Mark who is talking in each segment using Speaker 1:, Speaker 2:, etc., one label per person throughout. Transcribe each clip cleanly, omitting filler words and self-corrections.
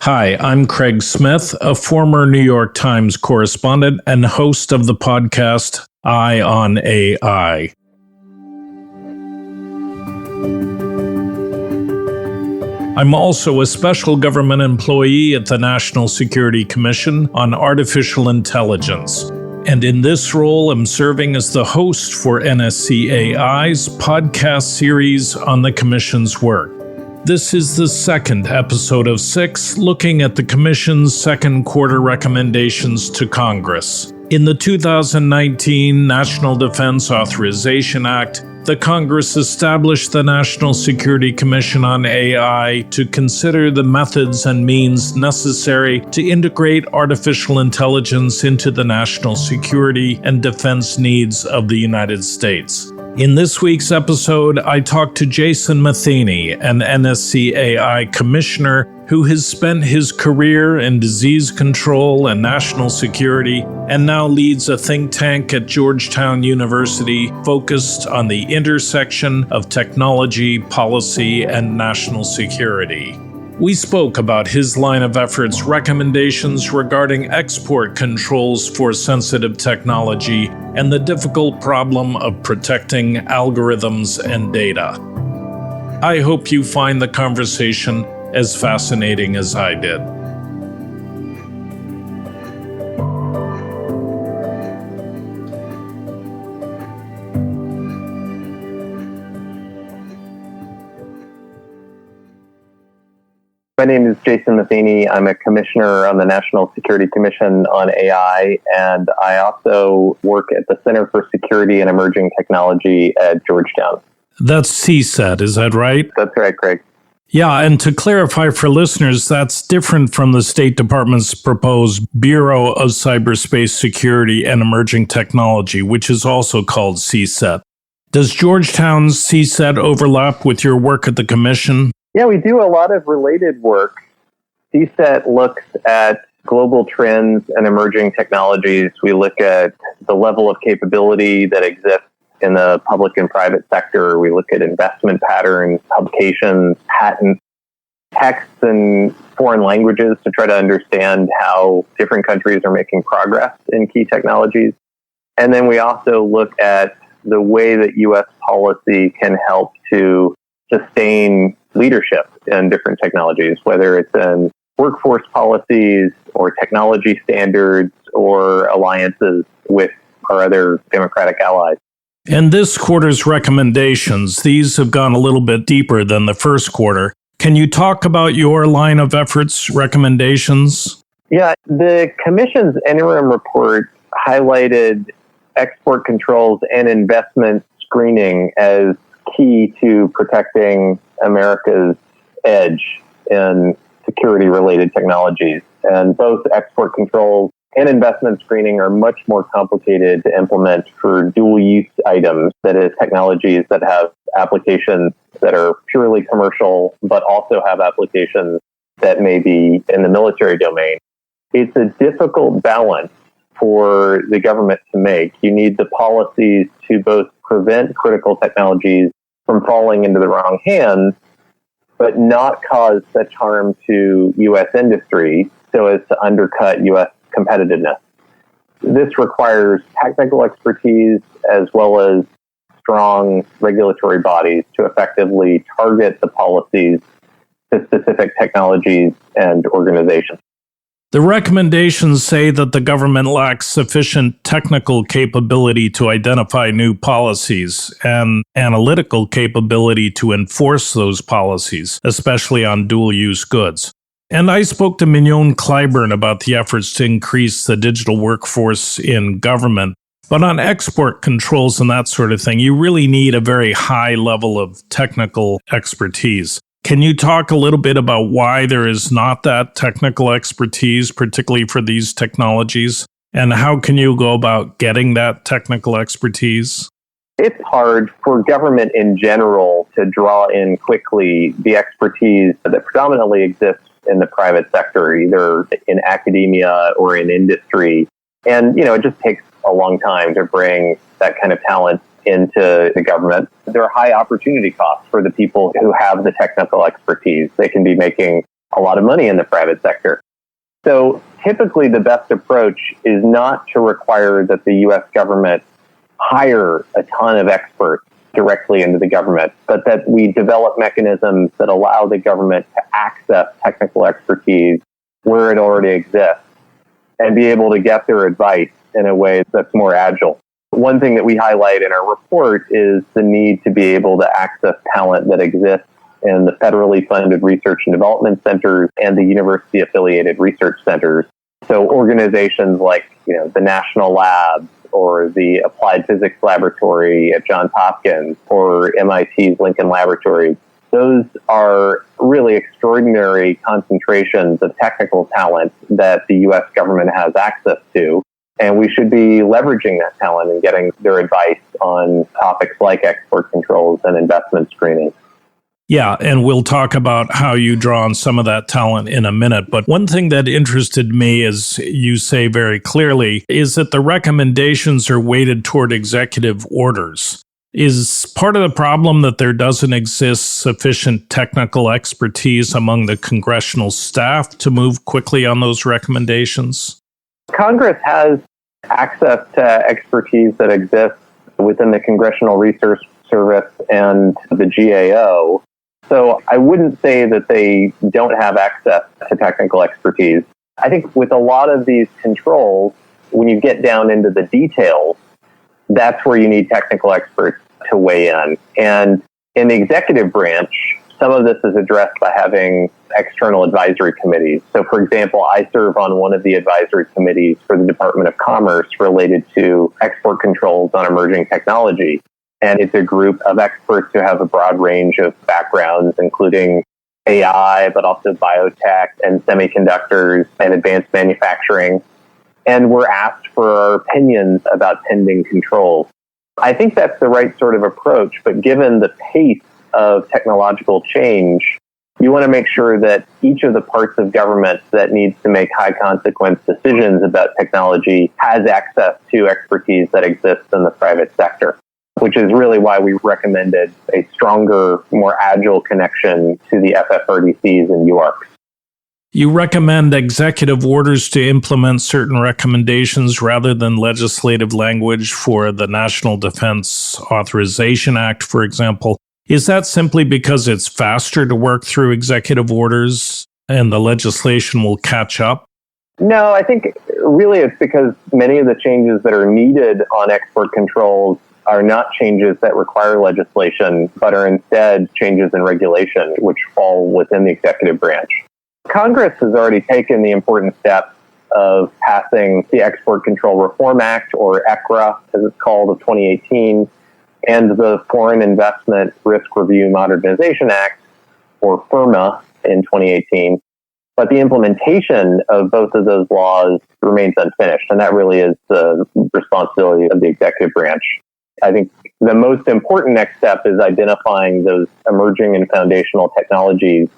Speaker 1: Hi, I'm Craig Smith, a former New York Times correspondent and host of the podcast Eye on AI. I'm also a special government employee at the National Security Commission on Artificial Intelligence. And in this role, I'm serving as the host for NSCAI's podcast series on the Commission's work. This is the second episode of 6, looking at the Commission's second quarter recommendations to Congress. In the 2019 National Defense Authorization Act, the Congress established the National Security Commission on AI to consider the methods and means necessary to integrate artificial intelligence into the national security and defense needs of the United States. In this week's episode, I talked to Jason Matheny, an NSCAI commissioner who has spent his career in disease control and national security and now leads a think tank at Georgetown University focused on the intersection of technology, policy, and national security. We spoke about his line of efforts recommendations regarding export controls for sensitive technology and the difficult problem of protecting algorithms and data. I hope you find the conversation as fascinating as I did.
Speaker 2: My name is Jason Matheny. I'm a commissioner on the National Security Commission on AI, and I also work at the Center for Security and Emerging Technology at Georgetown.
Speaker 1: That's CSET, is that right?
Speaker 2: That's right, Craig.
Speaker 1: Yeah, and to clarify for listeners, that's different from the State Department's proposed Bureau of Cyberspace Security and Emerging Technology, which is also called CSET. Does Georgetown's CSET overlap with your work at the Commission?
Speaker 2: Yeah, we do a lot of related work. CSET looks at global trends and emerging technologies. We look at the level of capability that exists in the public and private sector. We look at investment patterns, publications, patents, texts, and foreign languages to try to understand how different countries are making progress in key technologies. And then we also look at the way that U.S. policy can help to sustain leadership in different technologies, whether it's in workforce policies or technology standards or alliances with our other democratic allies.
Speaker 1: And this quarter's recommendations, these have gone a little bit deeper than the first quarter. Can you talk about your line of efforts recommendations?
Speaker 2: Yeah, the Commission's interim report highlighted export controls and investment screening as key to protecting America's edge in security-related technologies. And both export controls and investment screening are much more complicated to implement for dual-use items, that is, technologies that have applications that are purely commercial, but also have applications that may be in the military domain. It's a difficult balance for the government to make. You need the policies to both prevent critical technologies from falling into the wrong hands, but not cause such harm to U.S. industry so as to undercut U.S. competitiveness. This requires technical expertise as well as strong regulatory bodies to effectively target the policies to specific technologies and organizations.
Speaker 1: The recommendations say that the government lacks sufficient technical capability to identify new policies and analytical capability to enforce those policies, especially on dual-use goods. And I spoke to Mignon Clyburn about the efforts to increase the digital workforce in government. But on export controls and that sort of thing, you really need a very high level of technical expertise. Can you talk a little bit about why there is not that technical expertise, particularly for these technologies? And how can you go about getting that technical expertise?
Speaker 2: It's hard for government in general to draw in quickly the expertise that predominantly exists in the private sector, either in academia or in industry. And, it just takes a long time to bring that kind of talent into the government. There are high opportunity costs for the people who have the technical expertise. They can be making a lot of money in the private sector. So typically the best approach is not to require that the U.S. government hire a ton of experts directly into the government, but that we develop mechanisms that allow the government to access technical expertise where it already exists and be able to get their advice in a way that's more agile. One thing that we highlight in our report is the need to be able to access talent that exists in the federally funded research and development centers and the university-affiliated research centers. So organizations like, the National Labs or the Applied Physics Laboratory at Johns Hopkins or MIT's Lincoln Laboratory, those are really extraordinary concentrations of technical talent that the U.S. government has access to. And we should be leveraging that talent and getting their advice on topics like export controls and investment screening.
Speaker 1: Yeah, and we'll talk about how you draw on some of that talent in a minute. But one thing that interested me, as you say very clearly, is that the recommendations are weighted toward executive orders. Is part of the problem that there doesn't exist sufficient technical expertise among the congressional staff to move quickly on those recommendations?
Speaker 2: Congress has access to expertise that exists within the Congressional Research Service and the GAO. So I wouldn't say that they don't have access to technical expertise. I think with a lot of these controls, when you get down into the details, that's where you need technical experts to weigh in. And in the executive branch, some of this is addressed by having external advisory committees. So, for example, I serve on one of the advisory committees for the Department of Commerce related to export controls on emerging technology. And it's a group of experts who have a broad range of backgrounds, including AI, but also biotech and semiconductors and advanced manufacturing. And we're asked for our opinions about pending controls. I think that's the right sort of approach, but given the pace of technological change, you want to make sure that each of the parts of government that needs to make high consequence decisions about technology has access to expertise that exists in the private sector, which is really why we recommended a stronger, more agile connection to the FFRDCs and UARCs.
Speaker 1: You recommend executive orders to implement certain recommendations rather than legislative language for the National Defense Authorization Act, for example. Is that simply because it's faster to work through executive orders and the legislation will catch up?
Speaker 2: No, I think really it's because many of the changes that are needed on export controls are not changes that require legislation, but are instead changes in regulation, which fall within the executive branch. Congress has already taken the important steps of passing the Export Control Reform Act, or ECRA, as it's called, of 2018, and the Foreign Investment Risk Review Modernization Act, or FIRMA, in 2018. But the implementation of both of those laws remains unfinished, and that really is the responsibility of the executive branch. I think the most important next step is identifying those emerging and foundational technologies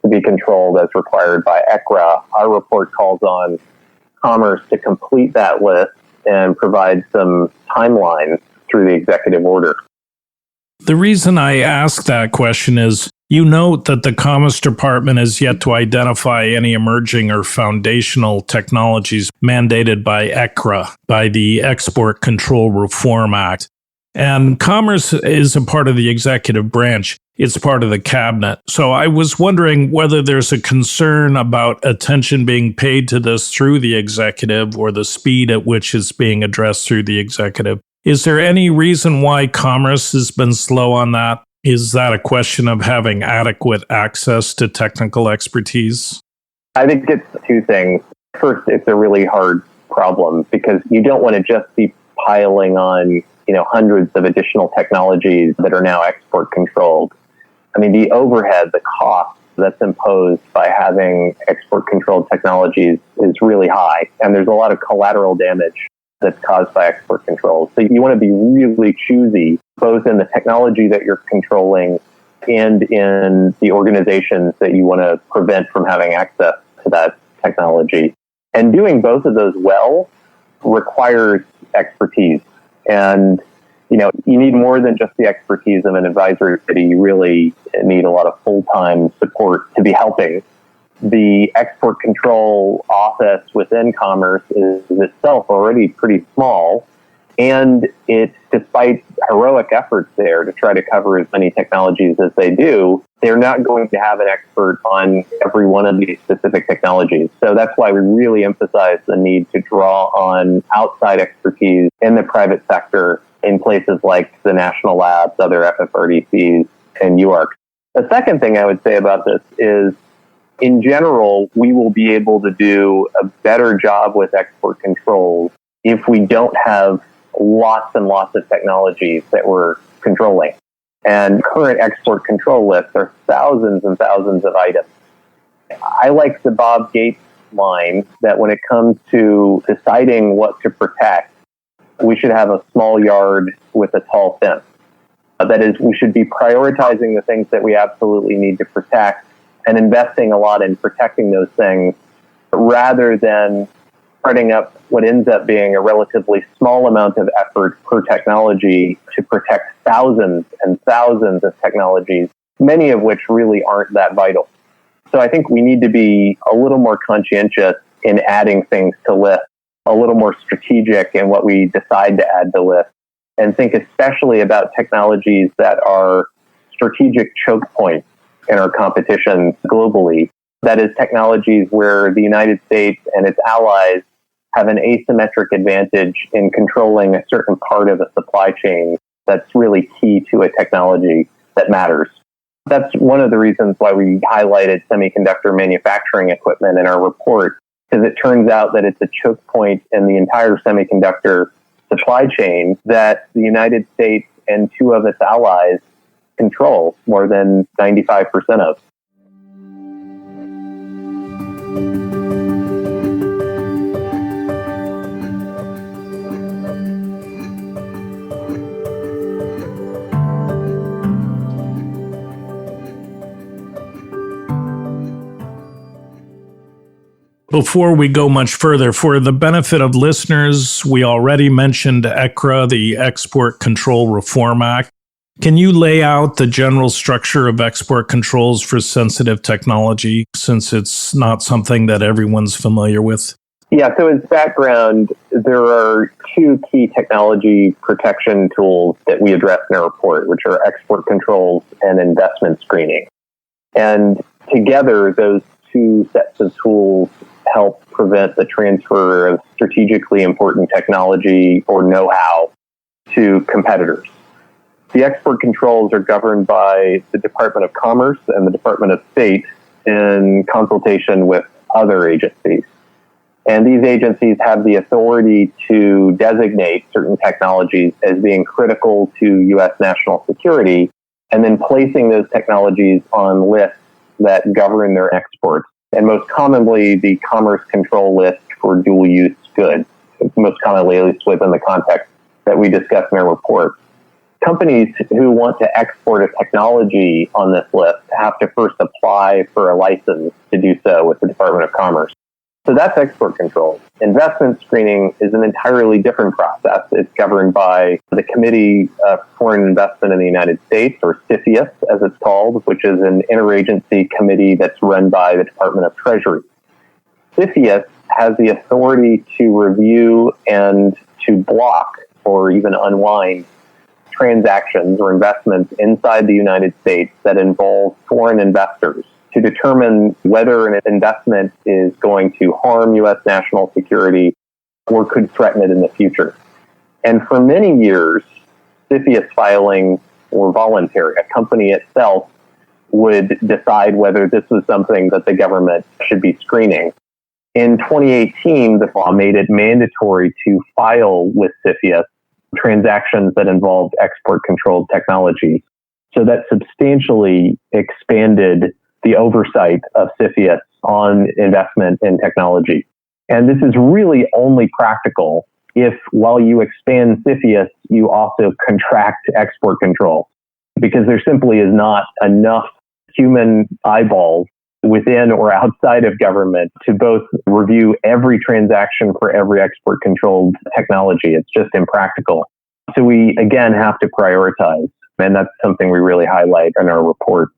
Speaker 2: to be controlled as required by ECRA. Our report calls on Commerce to complete that list and provide some timelines through the executive order.
Speaker 1: The reason I ask that question is you note that the Commerce Department has yet to identify any emerging or foundational technologies mandated by ECRA, by the Export Control Reform Act. And Commerce is a part of the executive branch. It's part of the cabinet. So I was wondering whether there's a concern about attention being paid to this through the executive or the speed at which it's being addressed through the executive. Is there any reason why Commerce has been slow on that? Is that a question of having adequate access to technical expertise?
Speaker 2: I think it's two things. First, it's a really hard problem because you don't want to just be piling on, hundreds of additional technologies that are now export controlled. I mean, the overhead, the cost that's imposed by having export controlled technologies is really high. And there's a lot of collateral damage that's caused by export controls. So you want to be really choosy, both in the technology that you're controlling and in the organizations that you want to prevent from having access to that technology. And doing both of those well requires expertise. And, you need more than just the expertise of an advisory committee. You really need a lot of full-time support to be helping The export control office within Commerce is itself already pretty small. And it's, despite heroic efforts there to try to cover as many technologies as they do, they're not going to have an expert on every one of these specific technologies. So that's why we really emphasize the need to draw on outside expertise in the private sector in places like the national labs, other FFRDCs, and UARC. The second thing I would say about this is, in general, we will be able to do a better job with export controls if we don't have lots and lots of technologies that we're controlling. And current export control lists are thousands and thousands of items. I like the Bob Gates line that when it comes to deciding what to protect, we should have a small yard with a tall fence. That is, we should be prioritizing the things that we absolutely need to protect and investing a lot in protecting those things rather than starting up what ends up being a relatively small amount of effort per technology to protect thousands and thousands of technologies, many of which really aren't that vital. So I think we need to be a little more conscientious in adding things to lists, a little more strategic in what we decide to add to lists, and think especially about technologies that are strategic choke points in our competition globally. That is, technologies where the United States and its allies have an asymmetric advantage in controlling a certain part of a supply chain that's really key to a technology that matters. That's one of the reasons why we highlighted semiconductor manufacturing equipment in our report, because it turns out that it's a choke point in the entire semiconductor supply chain that the United States and two of its allies control more than 95% of.
Speaker 1: Before we go much further, for the benefit of listeners, we already mentioned ECRA, the Export Control Reform Act. Can you lay out the general structure of export controls for sensitive technology, since it's not something that everyone's familiar with?
Speaker 2: Yeah, so as background, there are two key technology protection tools that we address in our report, which are export controls and investment screening. And together, those two sets of tools help prevent the transfer of strategically important technology or know-how to competitors. The export controls are governed by the Department of Commerce and the Department of State in consultation with other agencies. And these agencies have the authority to designate certain technologies as being critical to U.S. national security, and then placing those technologies on lists that govern their exports. And most commonly, the Commerce Control List for dual-use goods, most commonly, at least within the context that we discussed in our report. Companies who want to export a technology on this list have to first apply for a license to do so with the Department of Commerce. So that's export control. Investment screening is an entirely different process. It's governed by the Committee of Foreign Investment in the United States, or CFIUS as it's called, which is an interagency committee that's run by the Department of Treasury. CFIUS has the authority to review and to block or even unwind transactions or investments inside the United States that involve foreign investors, to determine whether an investment is going to harm U.S. national security or could threaten it in the future. And for many years, CFIUS filings were voluntary. A company itself would decide whether this was something that the government should be screening. In 2018, the law made it mandatory to file with CFIUS transactions that involved export-controlled technologies. So that substantially expanded the oversight of CFIUS on investment in technology. And this is really only practical if, while you expand CFIUS, you also contract export control, because there simply is not enough human eyeballs within or outside of government to both review every transaction for every export-controlled technology. It's just impractical. So we, again, have to prioritize, and that's something we really highlight in our report.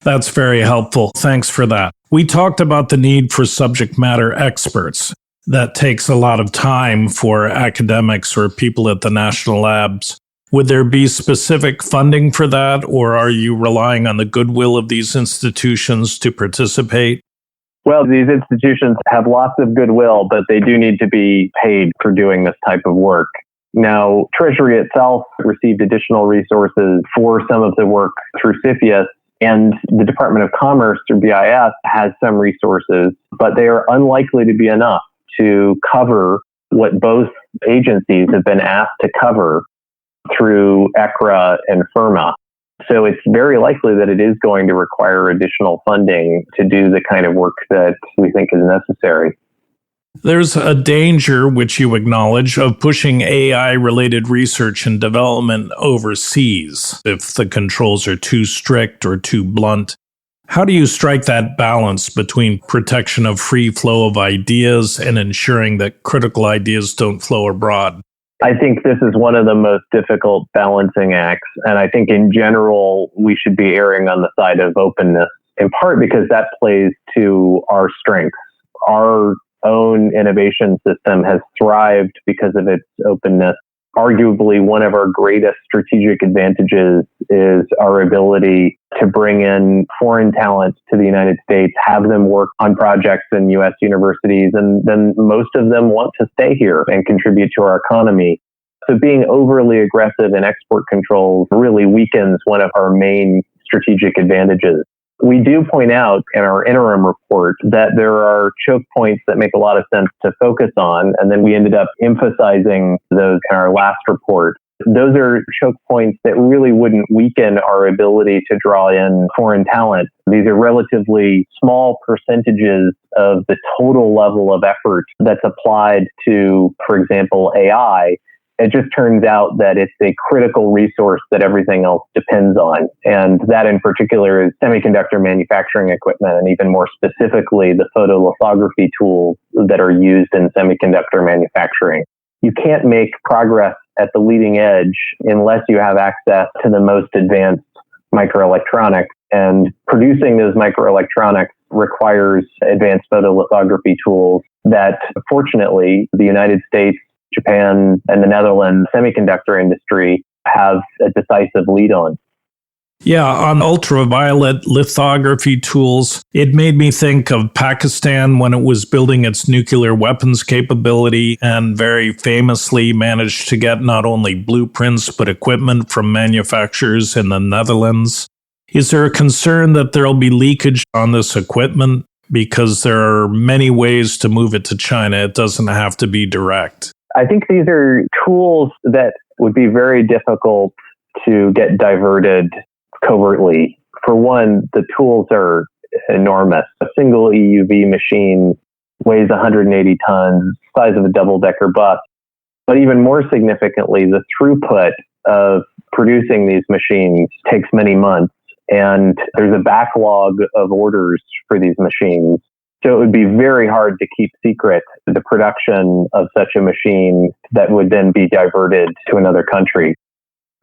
Speaker 1: That's very helpful. Thanks for that. We talked about the need for subject matter experts. That takes a lot of time for academics or people at the national labs. Would there be specific funding for that, or are you relying on the goodwill of these institutions to participate?
Speaker 2: Well, these institutions have lots of goodwill, but they do need to be paid for doing this type of work. Now, Treasury itself received additional resources for some of the work through CFIUS, and the Department of Commerce through BIS has some resources, but they are unlikely to be enough to cover what both agencies have been asked to cover through ECRA and FIRMA. So it's very likely that it is going to require additional funding to do the kind of work that we think is necessary.
Speaker 1: There's a danger, which you acknowledge, of pushing AI-related research and development overseas if the controls are too strict or too blunt. How do you strike that balance between protection of free flow of ideas and ensuring that critical ideas don't flow abroad?
Speaker 2: I think this is one of the most difficult balancing acts. And I think in general, we should be erring on the side of openness, in part because that plays to our strengths. Our own innovation system has thrived because of its openness. Arguably, one of our greatest strategic advantages is our ability to bring in foreign talent to the United States, have them work on projects in U.S. universities, and then most of them want to stay here and contribute to our economy. So being overly aggressive in export controls really weakens one of our main strategic advantages. We do point out in our interim report that there are choke points that make a lot of sense to focus on, and then we ended up emphasizing those in our last report. Those are choke points that really wouldn't weaken our ability to draw in foreign talent. These are relatively small percentages of the total level of effort that's applied to, for example, AI. It just turns out that it's a critical resource that everything else depends on. And that in particular is semiconductor manufacturing equipment, and even more specifically, the photolithography tools that are used in semiconductor manufacturing. You can't make progress at the leading edge unless you have access to the most advanced microelectronics. And producing those microelectronics requires advanced photolithography tools that, fortunately, the United States, Japan, and the Netherlands semiconductor industry have a decisive lead on.
Speaker 1: Yeah, on ultraviolet lithography tools, it made me think of Pakistan when it was building its nuclear weapons capability and very famously managed to get not only blueprints but equipment from manufacturers in the Netherlands. Is there a concern that there'll be leakage on this equipment? Because there are many ways to move it to China. It doesn't have to be direct.
Speaker 2: I think these are tools that would be very difficult to get diverted covertly. For one, the tools are enormous. A single EUV machine weighs 180 tons, size of a double-decker bus. But even more significantly, the throughput of producing these machines takes many months, and there's a backlog of orders for these machines. So it would be very hard to keep secret the production of such a machine that would then be diverted to another country.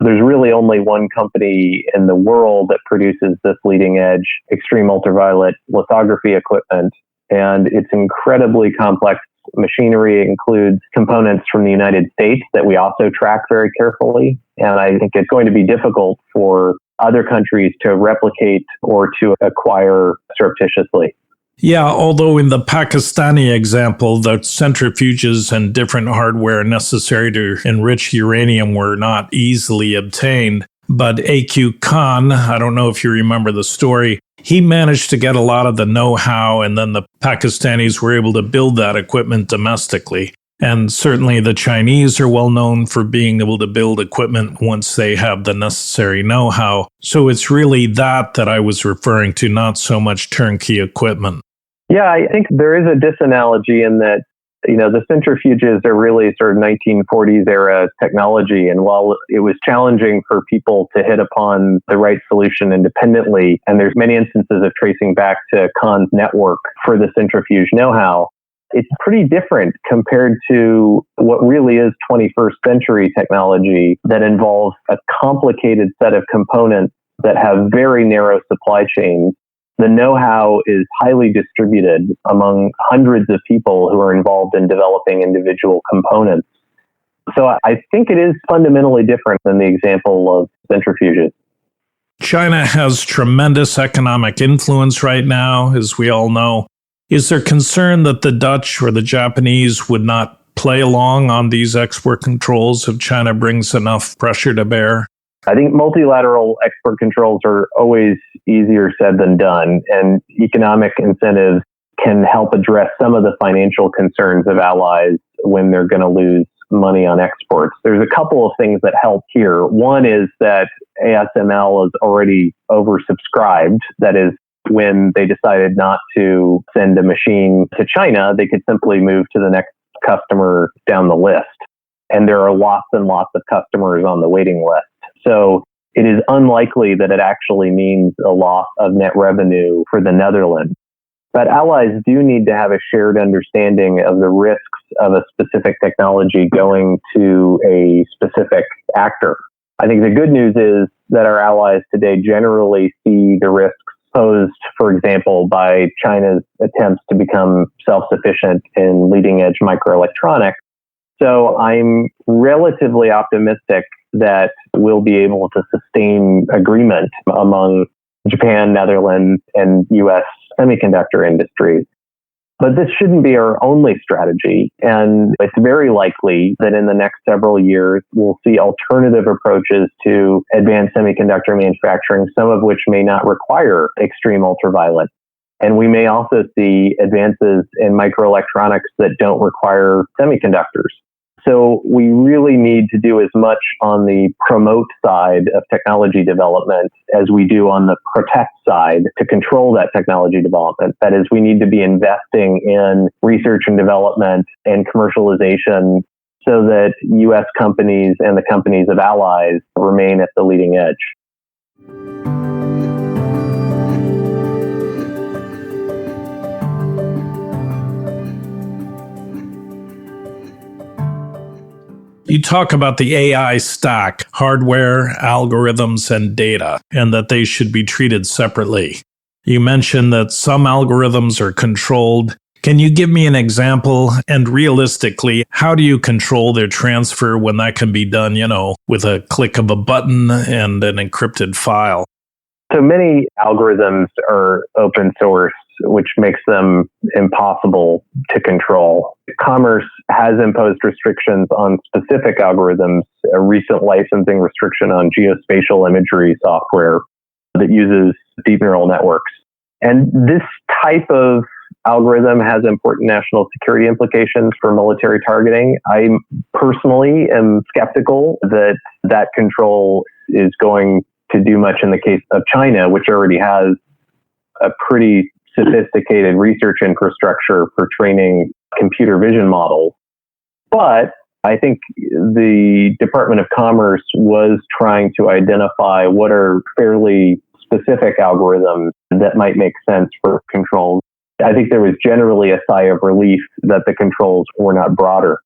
Speaker 2: There's really only one company in the world that produces this leading edge extreme ultraviolet lithography equipment, and it's incredibly complex machinery. It includes components from the United States that we also track very carefully, and I think it's going to be difficult for other countries to replicate or to acquire surreptitiously.
Speaker 1: Yeah, although in the Pakistani example, the centrifuges and different hardware necessary to enrich uranium were not easily obtained. But A.Q. Khan, I don't know if you remember the story, he managed to get a lot of the know-how, and then the Pakistanis were able to build that equipment domestically. And certainly the Chinese are well known for being able to build equipment once they have the necessary know-how. So it's really that I was referring to, not so much turnkey equipment.
Speaker 2: Yeah, I think there is a disanalogy in that, the centrifuges are really sort of 1940s era technology. And while it was challenging for people to hit upon the right solution independently, and there's many instances of tracing back to Khan's network for the centrifuge know-how, it's pretty different compared to what really is 21st century technology that involves a complicated set of components that have very narrow supply chains. The know-how is highly distributed among hundreds of people who are involved in developing individual components. So I think it is fundamentally different than the example of centrifuges.
Speaker 1: China has tremendous economic influence right now, as we all know. Is there concern that the Dutch or the Japanese would not play along on these export controls if China brings enough pressure to bear?
Speaker 2: I think multilateral export controls are always easier said than done, and economic incentives can help address some of the financial concerns of allies when they're going to lose money on exports. There's a couple of things that help here. One is that ASML is already oversubscribed. That is, when they decided not to send a machine to China, they could simply move to the next customer down the list. And there are lots and lots of customers on the waiting list. So it is unlikely that it actually means a loss of net revenue for the Netherlands. But allies do need to have a shared understanding of the risks of a specific technology going to a specific actor. I think the good news is that our allies today generally see the risks posed, for example, by China's attempts to become self-sufficient in leading-edge microelectronics. So I'm relatively optimistic that we'll be able to sustain agreement among Japan, Netherlands, and U.S. semiconductor industries. But this shouldn't be our only strategy, and it's very likely that in the next several years, we'll see alternative approaches to advanced semiconductor manufacturing, some of which may not require extreme ultraviolet. And we may also see advances in microelectronics that don't require semiconductors. So we really need to do as much on the promote side of technology development as we do on the protect side to control that technology development. That is, we need to be investing in research and development and commercialization so that U.S. companies and the companies of allies remain at the leading edge.
Speaker 1: You talk about the AI stack, hardware, algorithms, and data, and that they should be treated separately. You mentioned that some algorithms are controlled. Can you give me an example? And realistically, how do you control their transfer when that can be done, with a click of a button and an encrypted file?
Speaker 2: So many algorithms are open source, which makes them impossible to control. Commerce has imposed restrictions on specific algorithms, a recent licensing restriction on geospatial imagery software that uses deep neural networks. And this type of algorithm has important national security implications for military targeting. I personally am skeptical that that control is going to do much in the case of China, which already has a pretty sophisticated research infrastructure for training computer vision models. But I think the Department of Commerce was trying to identify what are fairly specific algorithms that might make sense for controls. I think there was generally a sigh of relief that the controls were not broader.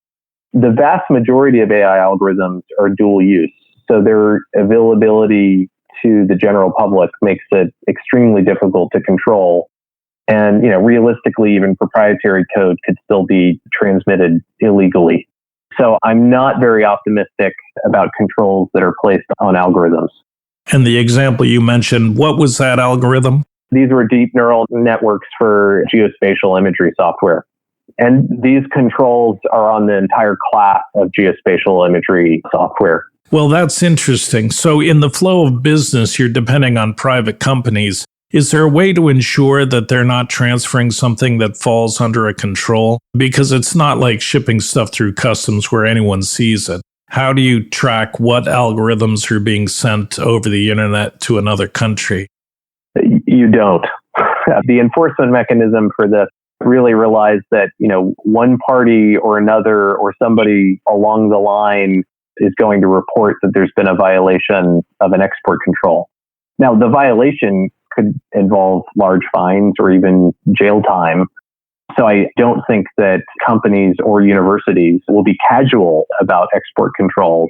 Speaker 2: The vast majority of AI algorithms are dual use, so their availability to the general public makes it extremely difficult to control. And, realistically, even proprietary code could still be transmitted illegally. So I'm not very optimistic about controls that are placed on algorithms.
Speaker 1: And the example you mentioned, what was that algorithm?
Speaker 2: These were deep neural networks for geospatial imagery software. And these controls are on the entire class of geospatial imagery software.
Speaker 1: Well, that's interesting. So in the flow of business, you're depending on private companies. Is there a way to ensure that they're not transferring something that falls under a control? Because it's not like shipping stuff through customs where anyone sees it. How do you track what algorithms are being sent over the internet to another country?
Speaker 2: You don't. The enforcement mechanism for this really relies that, one party or another or somebody along the line is going to report that there's been a violation of an export control. Now, the violation could involve large fines or even jail time. So I don't think that companies or universities will be casual about export controls.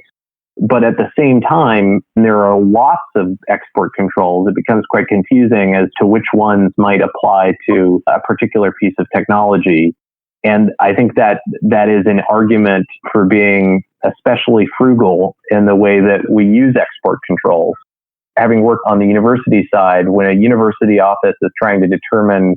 Speaker 2: But at the same time, there are lots of export controls. It becomes quite confusing as to which ones might apply to a particular piece of technology. And I think that is an argument for being especially frugal in the way that we use export controls. Having worked on the university side, when a university office is trying to determine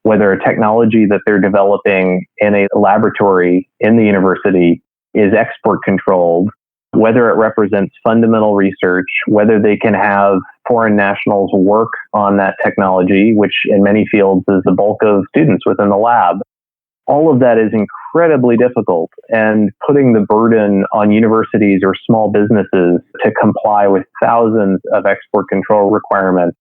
Speaker 2: whether a technology that they're developing in a laboratory in the university is export controlled, whether it represents fundamental research, whether they can have foreign nationals work on that technology, which in many fields is the bulk of students within the lab. All of that is incredibly difficult, and putting the burden on universities or small businesses to comply with thousands of export control requirements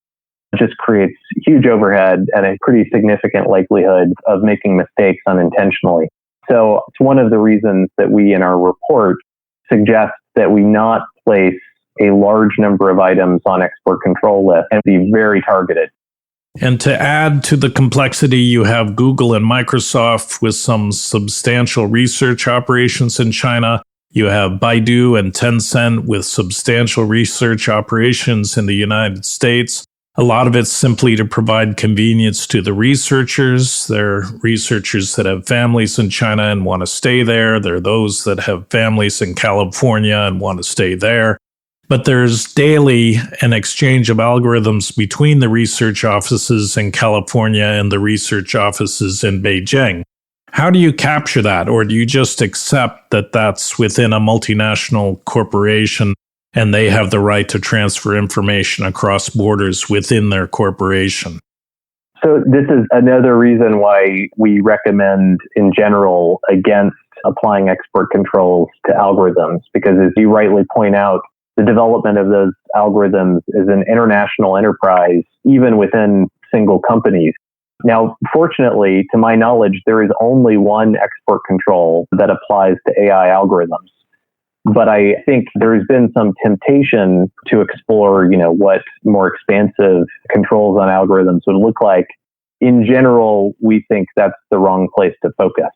Speaker 2: just creates huge overhead and a pretty significant likelihood of making mistakes unintentionally. So it's one of the reasons that we in our report suggest that we not place a large number of items on export control lists and be very targeted.
Speaker 1: And to add to the complexity, you have Google and Microsoft with some substantial research operations in China. You have Baidu and Tencent with substantial research operations in the United States. A lot of it's simply to provide convenience to the researchers. There are researchers that have families in China and want to stay there. There are those that have families in California and want to stay there. But there's daily an exchange of algorithms between the research offices in California and the research offices in Beijing. How do you capture that? Or do you just accept that that's within a multinational corporation and they have the right to transfer information across borders within their corporation?
Speaker 2: So this is another reason why we recommend in general against applying export controls to algorithms, because as you rightly point out, the development of those algorithms is an international enterprise, even within single companies. Now, fortunately, to my knowledge, there is only one export control that applies to AI algorithms. But I think there has been some temptation to explore, what more expansive controls on algorithms would look like. In general, we think that's the wrong place to focus.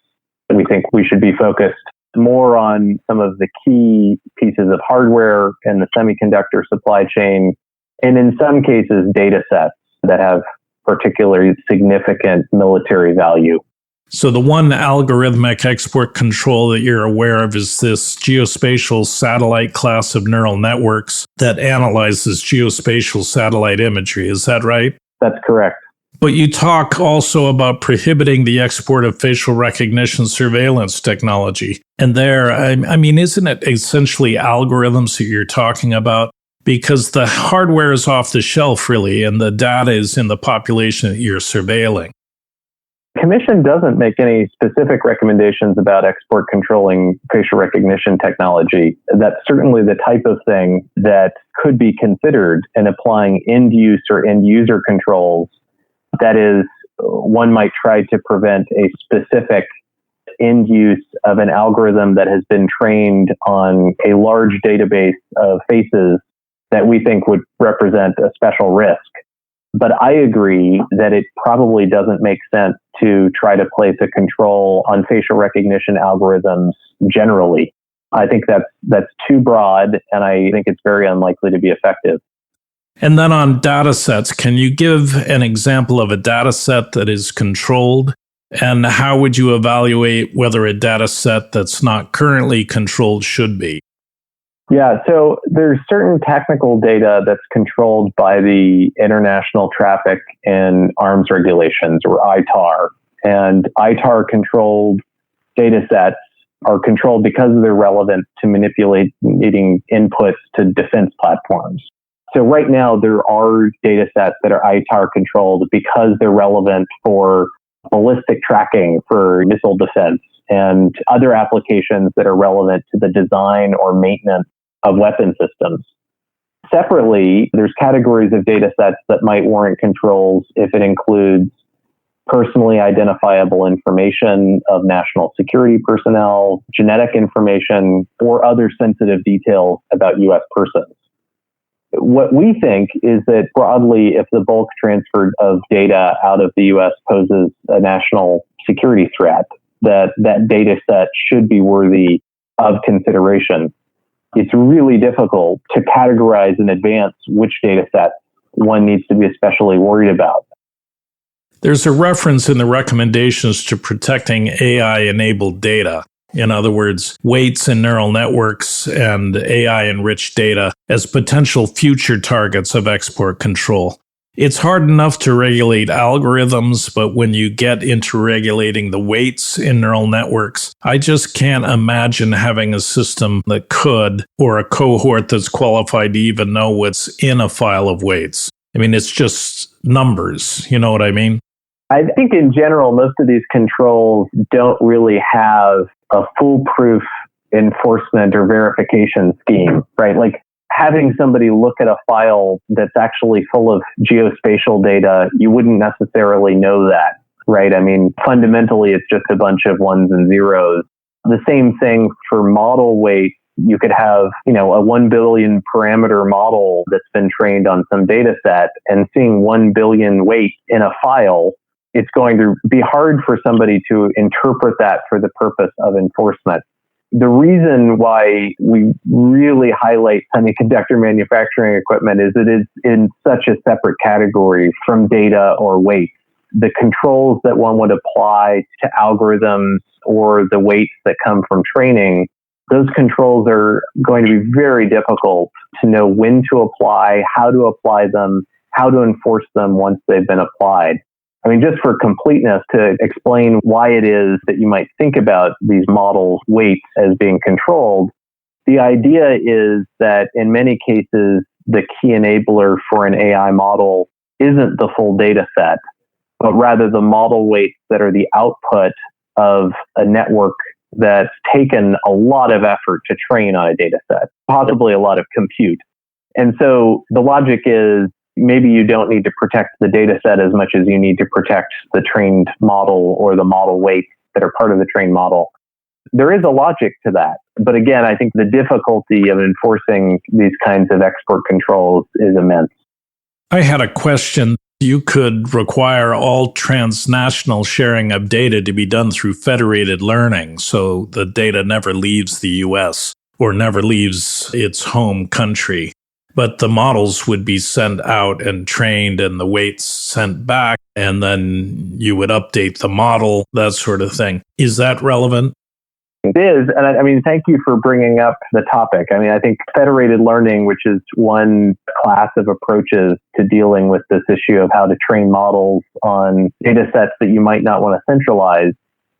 Speaker 2: We think we should be focused more on some of the key pieces of hardware in the semiconductor supply chain, and in some cases, data sets that have particularly significant military value.
Speaker 1: So the one algorithmic export control that you're aware of is this geospatial satellite class of neural networks that analyzes geospatial satellite imagery. Is that right?
Speaker 2: That's correct.
Speaker 1: But you talk also about prohibiting the export of facial recognition surveillance technology. And there, I mean, isn't it essentially algorithms that you're talking about? Because the hardware is off the shelf, really, and the data is in the population that you're surveilling.
Speaker 2: The Commission doesn't make any specific recommendations about export controlling facial recognition technology. That's certainly the type of thing that could be considered in applying end-use or end-user controls. That is, one might try to prevent a specific end use of an algorithm that has been trained on a large database of faces that we think would represent a special risk. But I agree that it probably doesn't make sense to try to place a control on facial recognition algorithms generally. I think that's too broad, and I think it's very unlikely to be effective.
Speaker 1: And then on data sets, can you give an example of a data set that is controlled? And how would you evaluate whether a data set that's not currently controlled should be?
Speaker 2: Yeah, so there's certain technical data that's controlled by the International Traffic in Arms Regulations, or ITAR. And ITAR-controlled data sets are controlled because they're relevant to manipulating inputs to defense platforms. So right now, there are data sets that are ITAR controlled because they're relevant for ballistic tracking for missile defense and other applications that are relevant to the design or maintenance of weapon systems. Separately, there's categories of data sets that might warrant controls if it includes personally identifiable information of national security personnel, genetic information, or other sensitive details about U.S. persons. What we think is that broadly, if the bulk transfer of data out of the U.S. poses a national security threat, that data set should be worthy of consideration. it's really difficult to categorize in advance which data sets one needs to be especially worried about.
Speaker 1: There's a reference in the recommendations to protecting AI-enabled data. In other words, weights in neural networks and AI-enriched data as potential future targets of export control. It's hard enough to regulate algorithms, but when you get into regulating the weights in neural networks, I just can't imagine having a system that could, or a cohort that's qualified to even know what's in a file of weights. I mean, it's just numbers, you know what I mean?
Speaker 2: I think in general, most of these controls don't really have a foolproof enforcement or verification scheme, right? Like having somebody look at a file that's actually full of geospatial data, you wouldn't necessarily know that, right? I mean, fundamentally, it's just a bunch of ones and zeros. The same thing for model weight. You could have, a 1 billion parameter model that's been trained on some data set, and seeing 1 billion weight in a file, it's going to be hard for somebody to interpret that for the purpose of enforcement. The reason why we really highlight semiconductor manufacturing equipment is it is in such a separate category from data or weight. The controls that one would apply to algorithms or the weights that come from training, those controls are going to be very difficult to know when to apply, how to apply them, how to enforce them once they've been applied. I mean, just for completeness, to explain why it is that you might think about these models' weights as being controlled, the idea is that in many cases, the key enabler for an AI model isn't the full data set, but rather the model weights that are the output of a network that's taken a lot of effort to train on a data set, possibly a lot of compute. And so the logic is, maybe you don't need to protect the data set as much as you need to protect the trained model or the model weights that are part of the trained model. There is a logic to that. But again, I think the difficulty of enforcing these kinds of export controls is immense.
Speaker 1: I had a question. You could require all transnational sharing of data to be done through federated learning, so the data never leaves the US or never leaves its home country. But the models would be sent out and trained and the weights sent back, and then you would update the model, that sort of thing. Is that relevant?
Speaker 2: It is. And I mean, thank you for bringing up the topic. I mean, I think federated learning, which is one class of approaches to dealing with this issue of how to train models on data sets that you might not want to centralize,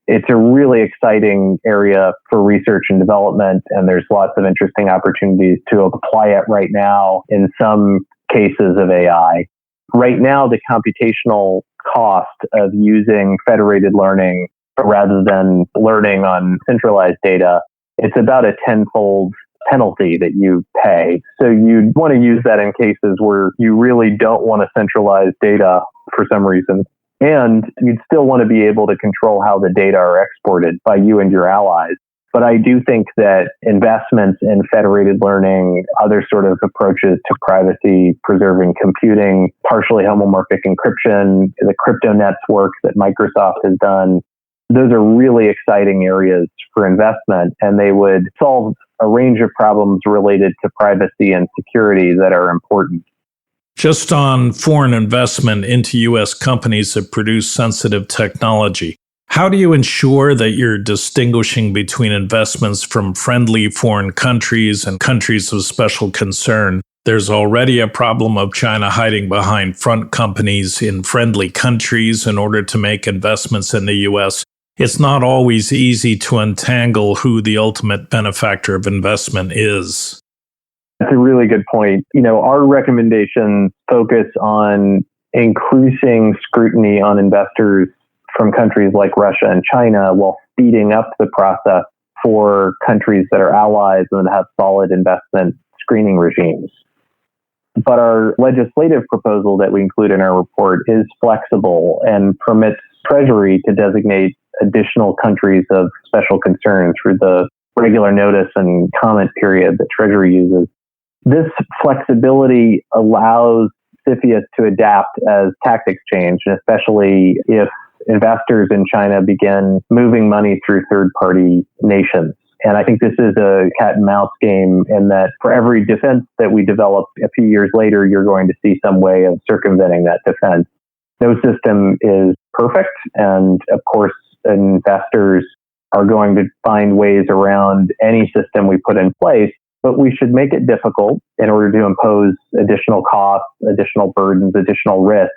Speaker 2: it's a really exciting area for research and development, and there's lots of interesting opportunities to apply it right now in some cases of AI. Right now, the computational cost of using federated learning rather than learning on centralized data, it's about a tenfold penalty that you pay. So you'd want to use that in cases where you really don't want to centralize data for some reason. And you'd still want to be able to control how the data are exported by you and your allies. But I do think that investments in federated learning, other sort of approaches to privacy, preserving computing, partially homomorphic encryption, the crypto nets work that Microsoft has done, those are really exciting areas for investment, and they would solve a range of problems related to privacy and security that are important.
Speaker 1: Just on foreign investment into U.S. companies that produce sensitive technology, how do you ensure that you're distinguishing between investments from friendly foreign countries and countries of special concern? There's already a problem of China hiding behind front companies in friendly countries in order to make investments in the U.S. It's not always easy to untangle who the ultimate benefactor of investment is.
Speaker 2: That's a really good point. Our recommendations focus on increasing scrutiny on investors from countries like Russia and China while speeding up the process for countries that are allies and have solid investment screening regimes. But our legislative proposal that we include in our report is flexible and permits Treasury to designate additional countries of special concern through the regular notice and comment period that Treasury uses. This flexibility allows CFIUS to adapt as tactics change, and especially if investors in China begin moving money through third-party nations. And I think this is a cat and mouse game in that for every defense that we develop a few years later, you're going to see some way of circumventing that defense. No system is perfect. And of course, investors are going to find ways around any system we put in place, but we should make it difficult in order to impose additional costs, additional burdens, additional risks.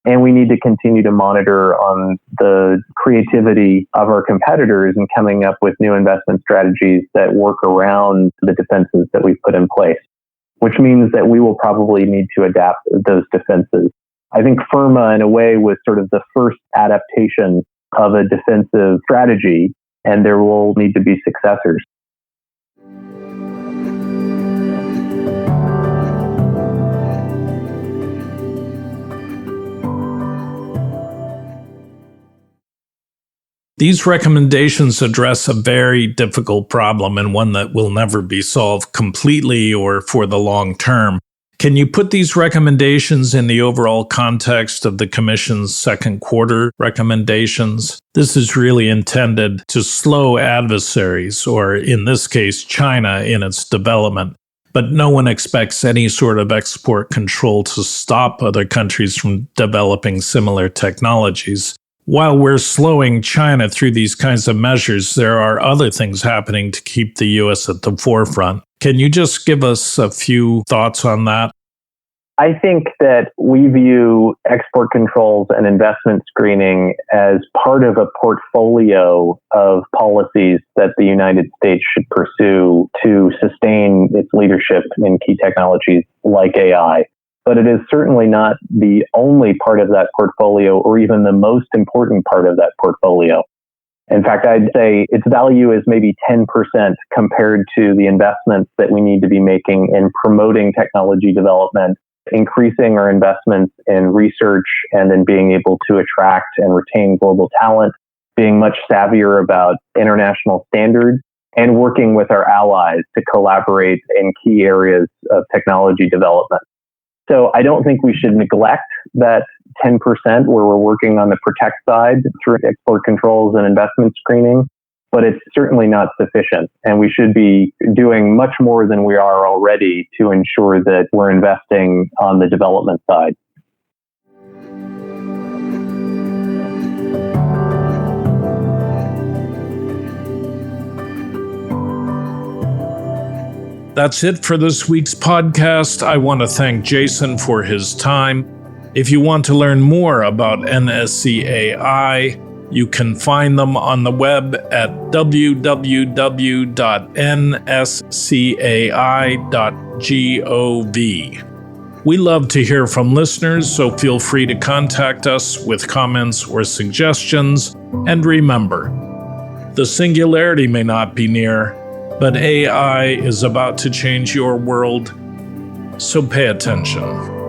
Speaker 2: And we need to continue to monitor on the creativity of our competitors in coming up with new investment strategies that work around the defenses that we've put in place, which means that we will probably need to adapt those defenses. I think FIRMA, in a way, was sort of the first adaptation of a defensive strategy, and there will need to be successors.
Speaker 1: These recommendations address a very difficult problem and one that will never be solved completely or for the long term. Can you put these recommendations in the overall context of the Commission's second quarter recommendations? This is really intended to slow adversaries, or in this case, China, in its development. But no one expects any sort of export control to stop other countries from developing similar technologies. While we're slowing China through these kinds of measures, there are other things happening to keep the U.S. at the forefront. Can you just give us a few thoughts on that?
Speaker 2: I think that we view export controls and investment screening as part of a portfolio of policies that the United States should pursue to sustain its leadership in key technologies like AI. But it is certainly not the only part of that portfolio or even the most important part of that portfolio. In fact, I'd say its value is maybe 10% compared to the investments that we need to be making in promoting technology development, increasing our investments in research and in being able to attract and retain global talent, being much savvier about international standards, and working with our allies to collaborate in key areas of technology development. So I don't think we should neglect that 10% where we're working on the protect side through export controls and investment screening, but it's certainly not sufficient. And we should be doing much more than we are already to ensure that we're investing on the development side.
Speaker 1: That's it for this week's podcast. I want to thank Jason for his time. If you want to learn more about NSCAI, you can find them on the web at www.nscai.gov. We love to hear from listeners, so feel free to contact us with comments or suggestions. And remember, the singularity may not be near, but AI is about to change your world, so pay attention.